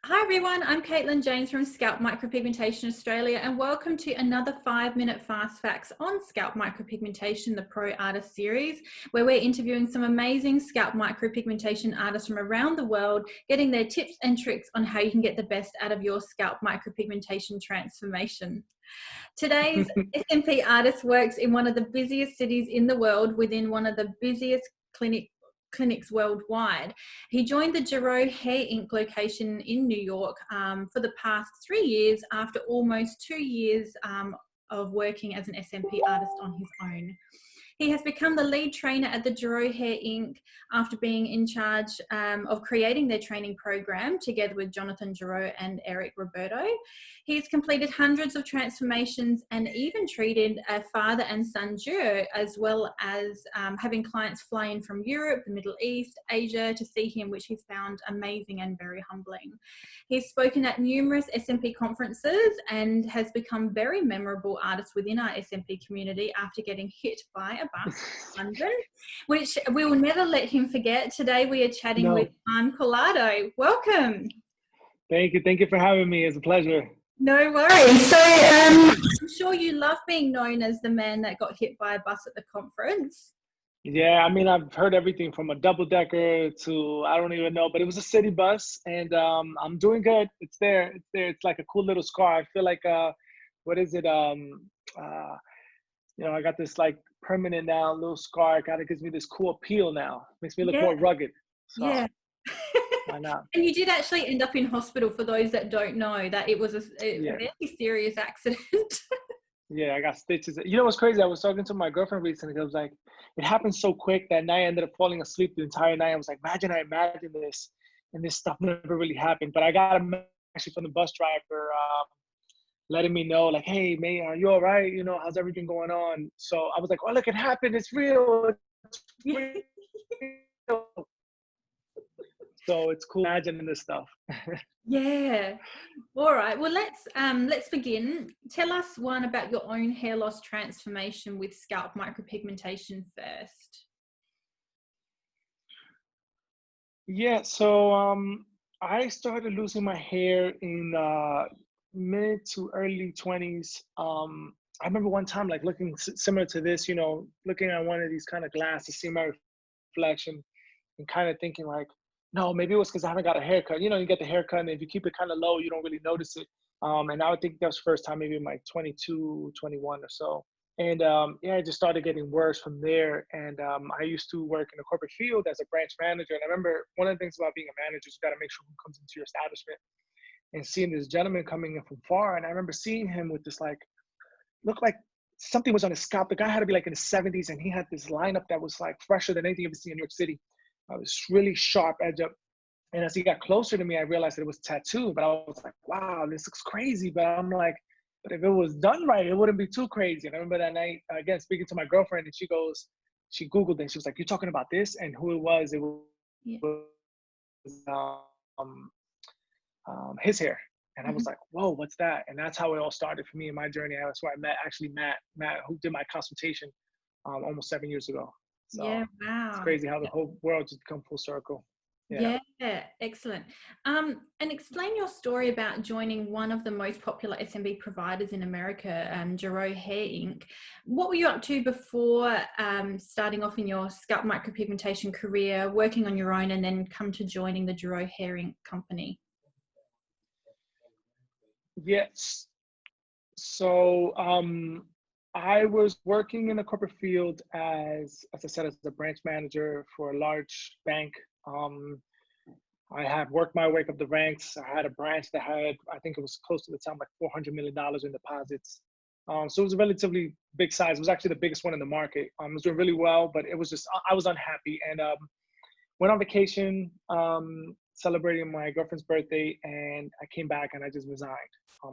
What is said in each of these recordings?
Hi everyone, I'm Caitlin James from Scalp MicroPigmentation Australia, and welcome to another 5-minute fast facts on Scalp MicroPigmentation, the Pro Artist Series, where we're interviewing some amazing scalp micropigmentation artists from around the world, getting their tips and tricks on how you can get the best out of your scalp micropigmentation transformation. Today's SMP artist works in one of the busiest cities in the world within one of the busiest clinics worldwide. He joined the Gerow Hair Ink location in New York for the past 3 years after almost 2 years of working as an SMP artist on his own. He has become the lead trainer at the Gerow Hair Ink after being in charge of creating their training program together with Jonathan Gerow and Eric Roberto. He's completed hundreds of transformations and even treated a father and son duo, as well as having clients fly in from Europe, the Middle East, Asia to see him, which he's found amazing and very humbling. He's spoken at numerous SMP conferences and has become a very memorable artist within our SMP community after getting hit by a bus in London, which we will never let him forget. Today we are chatting with Juan Collado. Welcome. Thank you for having me. It's a pleasure. No worries. So I'm sure you love being known as the man that got hit by a bus at the conference. Yeah, I mean, I've heard everything from a double-decker to I don't even know, but it was a city bus, and I'm doing good. It's there. It's there. It's like a cool little scar. I feel like what is it? I got this like permanent now little scar. It kind of gives me this cool appeal now. Makes me look more rugged. So, yeah. Why not? And you did actually end up in hospital, for those that don't know, that it was a very serious accident. Yeah, I got stitches. You know what's crazy? I was talking to my girlfriend recently. I was like, it happened so quick that night I ended up falling asleep the entire night. I was like, imagine this, and this stuff never really happened. But I got a message actually from the bus driver letting me know, like, hey, man, are you all right? You know, how's everything going on? So I was like, oh, look, it happened. It's real. It's real. So it's cool imagining this stuff. Yeah. All right. Well, let's begin. Tell us one about your own hair loss transformation with scalp micropigmentation first. Yeah. So I started losing my hair in mid to early 20s. I remember one time like looking similar to this, you know, looking at one of these kind of glasses, seeing my reflection, and kind of thinking like, no, maybe it was because I haven't got a haircut. You know, you get the haircut, and if you keep it kind of low, you don't really notice it. And I would think that was the first time, maybe in like 22, 21 or so. And it just started getting worse from there. And I used to work in the corporate field as a branch manager. And I remember one of the things about being a manager is you got to make sure who comes into your establishment. And seeing this gentleman coming in from far, and I remember seeing him with this like, looked like something was on his scalp. The guy had to be like in his 70s, and he had this lineup that was like fresher than anything you've ever seen in New York City. I was really sharp edge up. And as he got closer to me, I realized that it was tattooed, but I was like, wow, this looks crazy. But I'm like, but if it was done right, it wouldn't be too crazy. And I remember that night, again, speaking to my girlfriend, and she Googled it. She was like, you're talking about this? And who it was his hair. And I was like, whoa, what's that? And that's how it all started for me in my journey. That's where I met Matt, who did my consultation almost 7 years ago. So yeah, wow. It's crazy how the whole world just come full circle. Yeah, excellent. And explain your story about joining one of the most popular SMB providers in America, Gerow Hair Ink. What were you up to before starting off in your scalp micropigmentation career, working on your own, and then come to joining the Gerow Hair Ink company? Yes. So I was working in the corporate field as I said, as a branch manager for a large bank. I had worked my way up the ranks. I had a branch that had, I think it was close to the time, like $400 million in deposits. So it was a relatively big size. It was actually the biggest one in the market. I was doing really well, but it was just, I was unhappy, and went on vacation, celebrating my girlfriend's birthday, and I came back and I just resigned.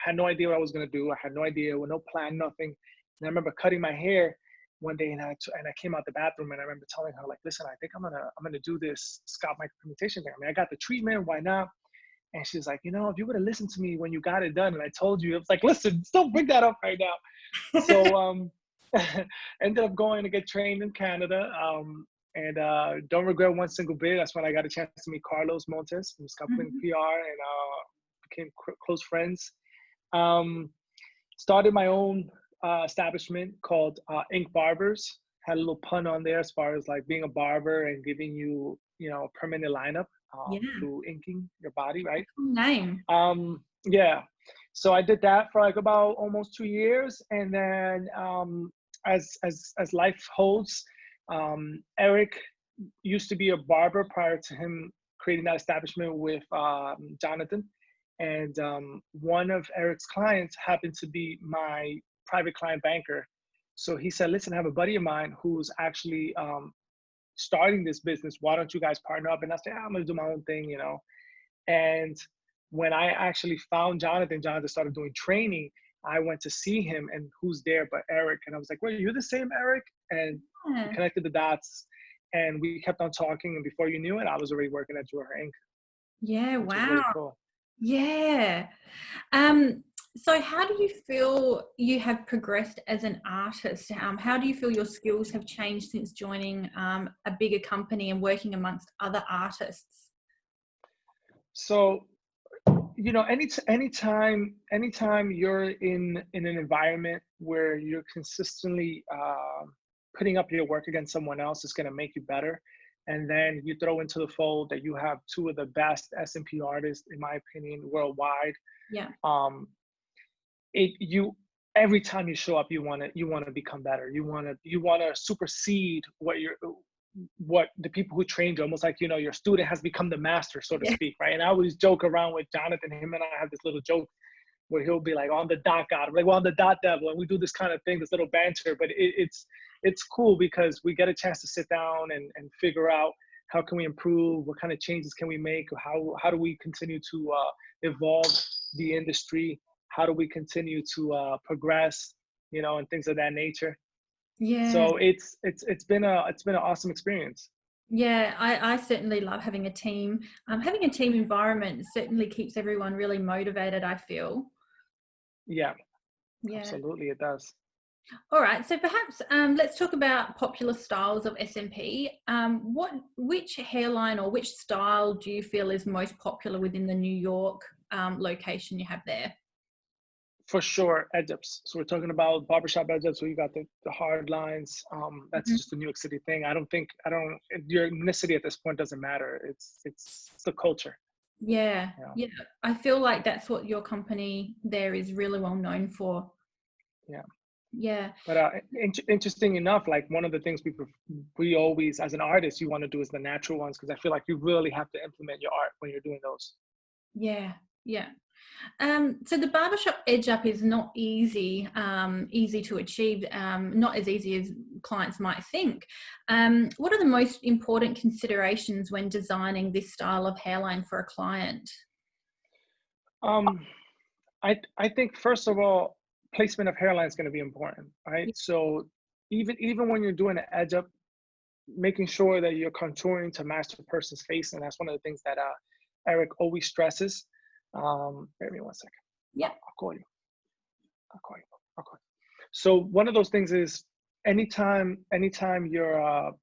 Had no idea what I was gonna do. I had no idea, with no plan, nothing. And I remember cutting my hair one day, and I came out the bathroom, and I remember telling her, like, listen, I think I'm gonna do this scalp micropigmentation thing. I mean, I got the treatment, why not? And she's like, you know, if you would have listened to me when you got it done, and I told you, it was like, listen, don't bring that up right now. So ended up going to get trained in Canada, and don't regret one single bit. That's when I got a chance to meet Carlos Montes from Scalp PR, and became close friends. Started my own establishment called Ink Barbers. Had a little pun on there as far as like being a barber and giving you, a permanent lineup Yeah. through inking your body, right? Cool name. Yeah. So I did that for like about almost 2 years, and then as life holds, Eric used to be a barber prior to him creating that establishment with Jonathan. And one of Eric's clients happened to be my private client banker. So he said, listen, I have a buddy of mine who's actually starting this business. Why don't you guys partner up? And I said, I'm going to do my own thing, And when I actually found Jonathan started doing training. I went to see him, and who's there but Eric? And I was like, well, you're the same Eric? And we connected the dots, and we kept on talking. And before you knew it, I was already working at Gerow Hair Ink. Yeah, Which wow. is really cool. Yeah. So how do you feel you have progressed as an artist? How do you feel your skills have changed since joining a bigger company and working amongst other artists? So, anytime you're in an environment where you're consistently putting up your work against someone else, is going to make you better. And then you throw into the fold that you have two of the best S&P artists, in my opinion, worldwide. Yeah. Every time you show up, you want to become better. You want to supersede what the people who trained you, almost like, your student has become the master, so to speak, right? And I always joke around with Jonathan. Him and I have this little joke where he'll be like, on the dot god, I'm like, well, on the dot devil, and we do this kind of thing, this little banter. But it's cool because we get a chance to sit down and figure out how can we improve, what kind of changes can we make, how do we continue to evolve the industry, how do we continue to progress, and things of that nature. Yeah. So it's been an awesome experience. Yeah, I certainly love having a team. Having a team environment certainly keeps everyone really motivated, I feel. Yeah, Yeah. absolutely, it does. All right, so perhaps let's talk about popular styles of SMP. Which hairline or which style do you feel is most popular within the New York location you have there? For sure, edge ups. So we're talking about barbershop edge ups. So you got the hard lines. That's just a New York City thing. Your ethnicity at this point doesn't matter. It's the culture. Yeah, yeah. I feel like that's what your company there is really well known for. Yeah. Yeah. But interesting enough, like one of the things we always, as an artist, you want to do is the natural ones, because I feel like you really have to implement your art when you're doing those. Yeah, yeah. So the barbershop edge up is not easy to achieve, not as easy as clients might think. What are the most important considerations when designing this style of hairline for a client? I think first of all, placement of hairline is going to be important, right? So even when you're doing an edge up, making sure that you're contouring to match the person's face, and that's one of the things that Eric always stresses. Bear me 1 second. Yeah, I'll call you. So one of those things is anytime you're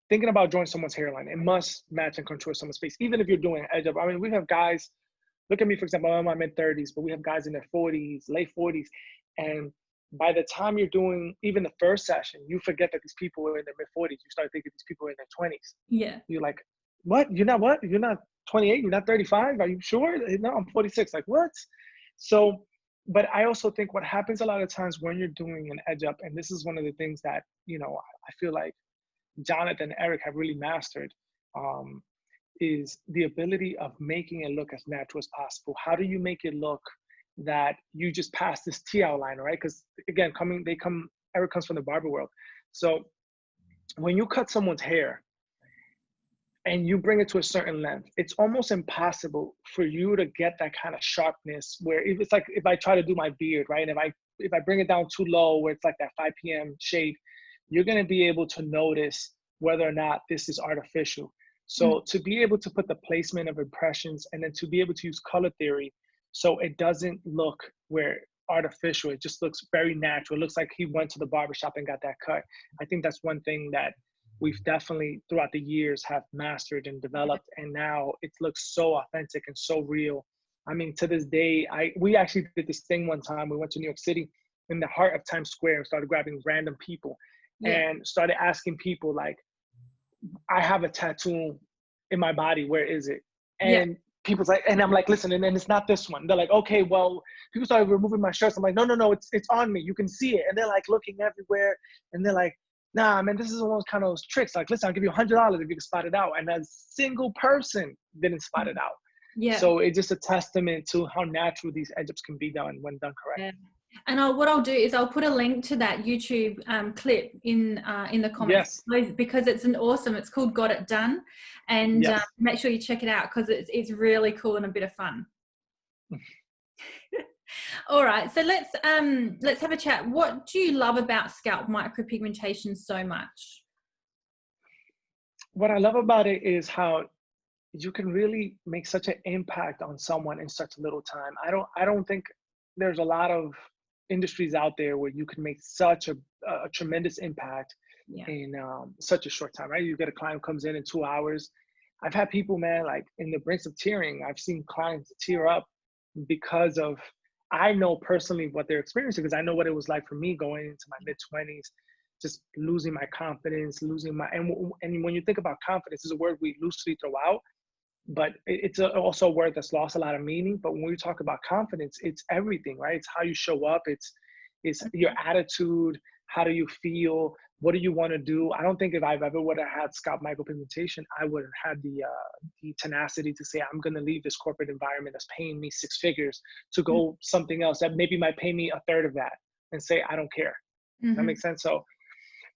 thinking about drawing someone's hairline, it must match and contour someone's face, even if you're doing an edge up. I mean, we have guys. Look at me, for example, I'm in my mid-30s, but we have guys in their 40s, late 40s. And by the time you're doing even the first session, you forget that these people are in their mid-40s. You start thinking these people are in their 20s. Yeah. You're like, what? You're not 28? You're not 35? Are you sure? No, I'm 46. Like, what? So, but I also think what happens a lot of times when you're doing an edge up, and this is one of the things that, I feel like Jonathan and Eric have really mastered, is the ability of making it look as natural as possible. How do you make it look that you just pass this T outline, right? Because again, Eric comes from the barber world. So when you cut someone's hair and you bring it to a certain length, it's almost impossible for you to get that kind of sharpness where it's like if I try to do my beard, right? If I bring it down too low where it's like that 5 p.m. shade, you're going to be able to notice whether or not this is artificial. So to be able to put the placement of impressions and then to be able to use color theory so it doesn't look where artificial, it just looks very natural. It looks like he went to the barbershop and got that cut. I think that's one thing that we've definitely throughout the years have mastered and developed. And now it looks so authentic and so real I mean, to this day, we actually did this thing one time. We went to New York City in the heart of Times Square and started grabbing random people Yeah. and started asking people like, I have a tattoo in my body. Where is it? Yeah. And people's like, and I'm like, listen, and then it's not this one. They're like, okay, well, people started removing my shirts. I'm like, no, it's on me. You can see it. And they're like looking everywhere. And they're like, nah, man, this is one of those kind of those tricks. Like, listen, I'll give you $100 if you can spot it out. And a single person didn't spot it out. Yeah. So it's just a testament to how natural these edge-ups can be done when done correctly. Yeah. And what I'll do is I'll put a link to that YouTube clip in the comments. Yes. Because it's it's called Got It Done, and Yes. make sure you check it out because it's really cool and a bit of fun. All right, so let's have a chat. What do you love about scalp micropigmentation so much? What I love about it is how you can really make such an impact on someone in such a little time. I don't think there's a lot of industries out there where you can make such a tremendous impact in such a short time, right? You get a client who comes in 2 hours. I've had people, man, like in the brinks of tearing. I've seen clients tear up because of, I know personally what they're experiencing because I know what it was like for me going into my mid-20s, just losing my confidence, and when you think about confidence, is a word we loosely throw out, but it's also a word that's lost a lot of meaning. But when we talk about confidence, it's everything, right? It's how you show up. It's your attitude. How do you feel? What do you want to do? I don't think if I've ever would have had scalp micropigmentation, I would have had the tenacity to say, I'm going to leave this corporate environment that's paying me 6 figures to go something else that maybe might pay me a third of that and say, I don't care. That makes sense?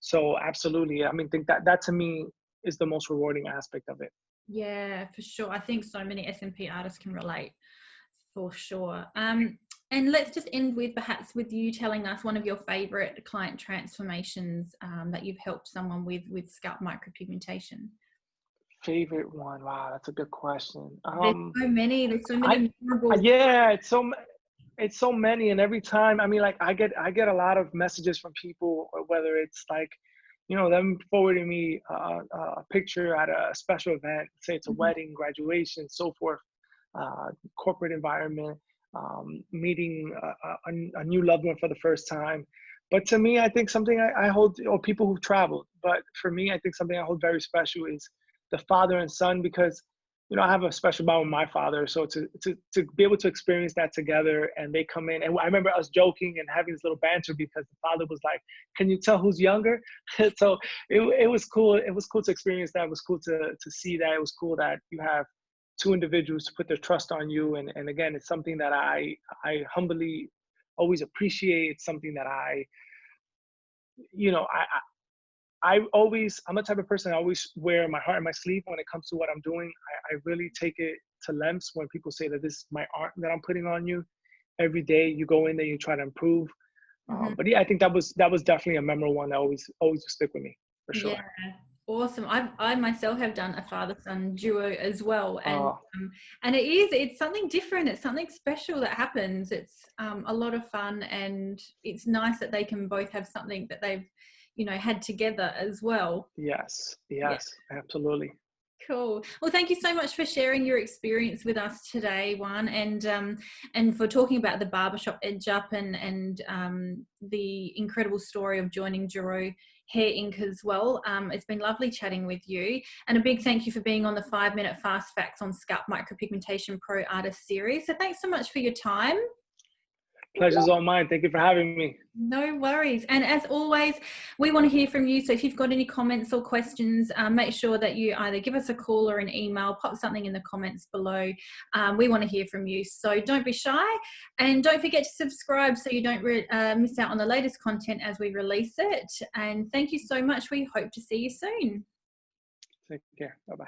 So absolutely. I mean, think that to me is the most rewarding aspect of it. Yeah, for sure. I think so many SMP artists can relate, for sure. And let's just end with perhaps with you telling us one of your favorite client transformations that you've helped someone with scalp micropigmentation. Favorite one? Wow, that's a good question. There's so many memorable. Yeah, it's so many, and every time, I mean, like I get a lot of messages from people, whether it's like, them forwarding me a picture at a special event, say it's a wedding, graduation, so forth, corporate environment, meeting a new loved one for the first time. But to me, I think something I hold, or people who've traveled, but for me, I think something I hold very special is the father and son, because I have a special bond with my father. So to be able to experience that together, and they come in, and I remember us joking and having this little banter because the father was like, "Can you tell who's younger?" So it was cool. It was cool to experience that. It was cool to see that. It was cool that you have 2 individuals to put their trust on you. And again, it's something that I humbly always appreciate. It's something that I'm a type of person, I always wear my heart on my sleeve when it comes to what I'm doing. I really take it to lengths when people say that this is my art that I'm putting on you. Every day you go in there, you try to improve. But yeah, I think that was definitely a memorable one that always will stick with me, for sure. Yeah, awesome. I myself have done a father-son duo as well, and it's something different. It's something special that happens. It's a lot of fun, and it's nice that they can both have something that they've had together as well. Yes, absolutely. Cool. Well, thank you so much for sharing your experience with us today, Juan, and for talking about the barbershop edge up and the incredible story of joining Gerow Hair Ink as well. It's been lovely chatting with you, and a big thank you for being on the 5-minute fast facts on Scalp Micropigmentation Pro Artist series. So thanks so much for your time. Pleasure's all mine. Thank you for having me. No worries. And as always, we want to hear from you. So if you've got any comments or questions, make sure that you either give us a call or an email, pop something in the comments below. We want to hear from you. So don't be shy, and don't forget to subscribe so you don't miss out on the latest content as we release it. And thank you so much. We hope to see you soon. Take care. Bye-bye.